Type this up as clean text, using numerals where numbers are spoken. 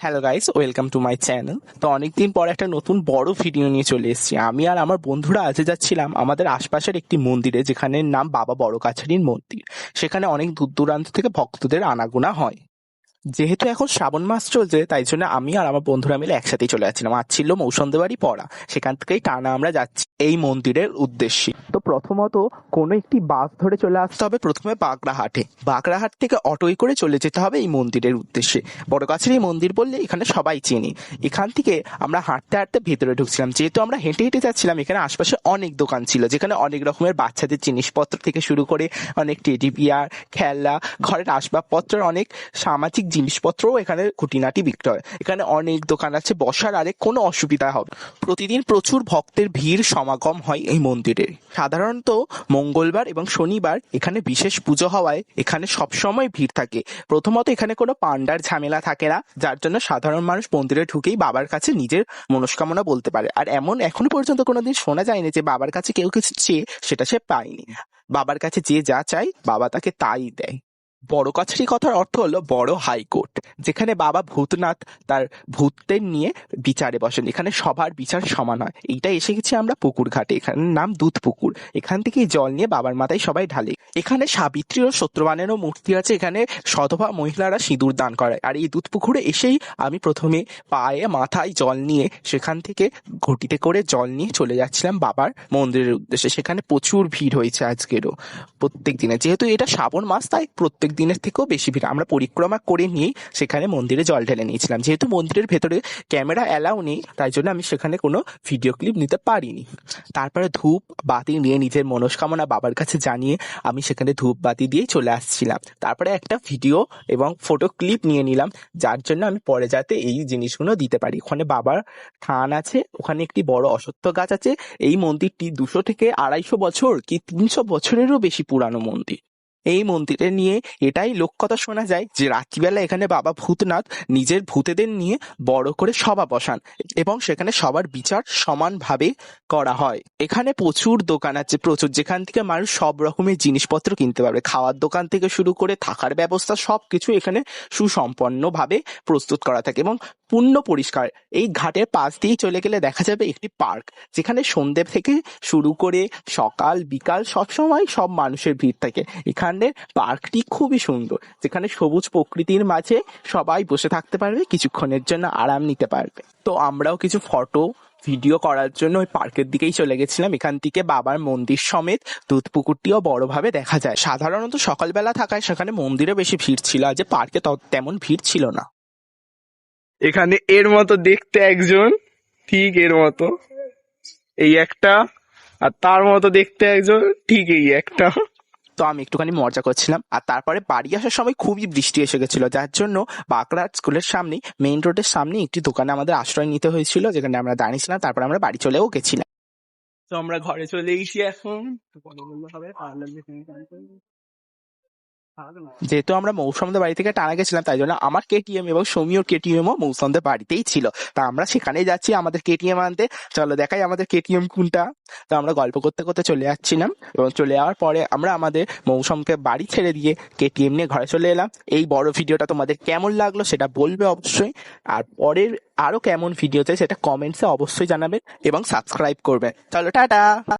Hello guys, welcome to my channel. তো অনেকদিন পর একটা নতুন বড় ভিডিও নিয়ে চলে এসেছি। আমি আর আমার বন্ধুরা আজ যাচ্ছিলাম আমাদের আশপাশের একটি মন্দিরে, যেখানের নাম বাবা বড় কাছারির মন্দির। সেখানে অনেক দূর দূরান্ত থেকে ভক্তদের আনাগোনা হয়। যেহেতু এখন শ্রাবণ মাস চলছে, তাই জন্য আমি আর আমার বন্ধুরা মিলে একসাথেই চলে যাচ্ছিলাম। আজ ছিল মৌসুমদের বাড়ি পড়া, সেখান থেকেই টানা আমরা যাচ্ছি এই মন্দিরের উদ্দেশ্যে। তো প্রথমত কোনো একটি বাস ধরে চলে আসতে হবে প্রথমে বাগড়াহাটে। বাগড়াহাট থেকে অটোয় করে চলে যেতে হবে এই মন্দিরের উদ্দেশ্যে। বড় কাছারি মন্দির বললে এখানে সবাই চেনে। এখান থেকে আমরা হাঁটতে হাঁটতে ভেতরে ঢুকছিলাম। যেহেতু আমরা হেঁটে হেঁটে যাচ্ছিলাম, এখানে আশপাশে অনেক দোকান ছিল, যেখানে অনেক রকমের বাচ্চাদের জিনিসপত্র থেকে শুরু করে অনেক টেডি বিয়ার, খেলনা, ঘরের আসবাবপত্রের অনেক সামাজিক জিনিসপত্রও এখানে খুঁটিনাটি বিক্রি হয়। এখানে অনেক দোকান আছে, বসার আরে কোনো অসুবিধা হবে। প্রতিদিন প্রচুর ভক্তের ভিড় সমাগম হয় এই মন্দিরে। সাধারণত মঙ্গলবার এবং শনিবার এখানে বিশেষ পুজো হওয়ায় এখানে সবসময় ভিড় থাকে। প্রথমত এখানে কোনো পান্ডার ঝামেলা থাকে না, যার জন্য সাধারণ মানুষ মন্দিরে ঢুকেই বাবার কাছে নিজের মনস্কামনা বলতে পারে। আর এখনো পর্যন্ত কোনোদিন শোনা যায়নি যে বাবার কাছে কেউ কিছু চেয়ে সেটা সে পায়নি। বাবার কাছে যে যা চায় বাবা তাকে তাই দেয়। বড় কাছারি কথার অর্থ হলো বড় হাইকোর্ট, যেখানে বাবা ভূতনাথ তার ভূতদের নিয়ে বিচারে বসেন। এখানে সবার বিচার সমান হয়। এইটা এসে গেছি আমরা পুকুর ঘাটে, এখানের নাম দুধ পুকুর। এখান থেকে জল নিয়ে বাবার মাথায় সবাই ঢালে। এখানে সাবিত্রী ও সত্যবানেরও মূর্তি আছে। এখানে সধবা মহিলারা সিঁদুর দান করে। আর এই দুধ পুকুরে এসেই আমি প্রথমে পায়ে মাথায় জল নিয়ে সেখান থেকে ঘটিতে করে জল নিয়ে চলে যাচ্ছিলাম বাবার মন্দিরের উদ্দেশ্যে। সেখানে প্রচুর ভিড় হয়েছে আজকেরও, প্রত্যেক দিনে। যেহেতু এটা শ্রাবণ মাস, তাই প্রত্যেক দিনের থেকেও বেশি ভিড়। আমরা পরিক্রমা করে নিয়েই সেখানে মন্দিরে জল ঢেলে নিয়েছিলাম। যেহেতু মন্দিরের ভেতরে ক্যামেরা অ্যালাউ নেই, তাই জন্য আমি সেখানে কোনো ভিডিও ক্লিপ নিতে পারিনি। তারপরে ধূপ বাতি নিয়ে নিজের মনস্কামনা বাবার কাছে জানিয়ে আমি সেখানে ধূপ বাতি দিয়ে চলে আসছিলাম। তারপরে একটা ভিডিও এবং ফটো ক্লিপ নিয়ে নিলাম, যার জন্য আমি পরে যাতে এই জিনিসগুলো দিতে পারি। ওখানে বাবার থান আছে, ওখানে একটি বড় অশ্বত্থ গাছ আছে। এই মন্দিরটি 200 থেকে 250 বছর কি 300 বছরেরও বেশি পুরানো মন্দির। এই মন্দিরে নিয়ে এটাই লোককথা শোনা যায় যে রাত্রিবেলা এখানে বাবা ভূতনাথ নিজের ভূতেদের নিয়ে বড় করে সভা বসান এবং সেখানে সবার বিচার সমানভাবে করা হয়। এখানে প্রচুর দোকান আছে, প্রচুর, যেখান থেকে মানুষ সব রকমের জিনিসপত্র কিনতে পারবে। খাওয়ার দোকান থেকে শুরু করে থাকার ব্যবস্থা সবকিছু এখানে সুসম্পন্নভাবে প্রস্তুত করা থাকে এবং পূর্ণ পরিষ্কার। এই ঘাটের পাশ দিয়েই চলে গেলে দেখা যাবে একটি পার্ক, যেখানে সন্ধ্যে থেকে শুরু করে সকাল বিকাল সবসময় সব মানুষের ভিড় থাকে। এখানে পার্কটি খুবই সুন্দর, যেখানে সবুজ প্রকৃতির মাঝে সবাই বসে থাকতে পারবে, কিছুক্ষণের জন্য আরাম নিতে পারবে। তো আমরাও কিছু ফটো ভিডিও করার জন্য ওই পার্কের দিকেই চলে গেছিলাম। এখান থেকে বাবার মন্দির সমেত দুধ পুকুরটিও বড়ভাবে দেখা যায়। সাধারণত সকালবেলা থাকায় সেখানে মন্দিরে বেশি ভিড় ছিল, আর যে পার্কে তেমন ভিড় ছিল না। এখানে এর মতো দেখতে একজন, ঠিক এর মতো এই একটা, আর তার মতো দেখতে একজন, ঠিক এই একটা। তো আমি একটুখানি মজা করছিলাম। আর তারপরে বাড়ি আসার সময় খুবই বৃষ্টি এসে গেছিল, যার জন্য বাঁকড়াহাট স্কুলের সামনে, মেইন রোডের সামনে একটি দোকানে আমাদের আশ্রয় নিতে হয়েছিল, যেখানে আমরা দাঁড়িয়েছিলাম। তারপর আমরা বাড়ি চলেও গেছিলাম। তো আমরা ঘরে চলে এসেছি এখন। যেহেতু আমরা মৌসুমদের বাড়ি থেকে টানা গেছিলাম, তাই জন্য আমার কেটিএম এবং সৌমিয়র কেটিএমও মৌসুমদের বাড়িতেই ছিল। তা আমরা সেখানেই যাচ্ছি আমাদের কেটিএম আনতে। চলো দেখাই আমাদের কেটিএম কোনটা। তো আমরা গল্প করতে করতে চলে যাচ্ছিলাম, এবং চলে যাওয়ার পরে আমরা আমাদের মৌসুমকে বাড়ি ছেড়ে দিয়ে কেটিএম নিয়ে ঘরে চলে এলাম। এই বড় ভিডিওটা তোমাদের কেমন লাগলো সেটা বলবে অবশ্যই। আর পরের আরো কেমন ভিডিও চাই সেটা কমেন্টসে অবশ্যই জানাবে এবং সাবস্ক্রাইব করবে। চলো টাটা।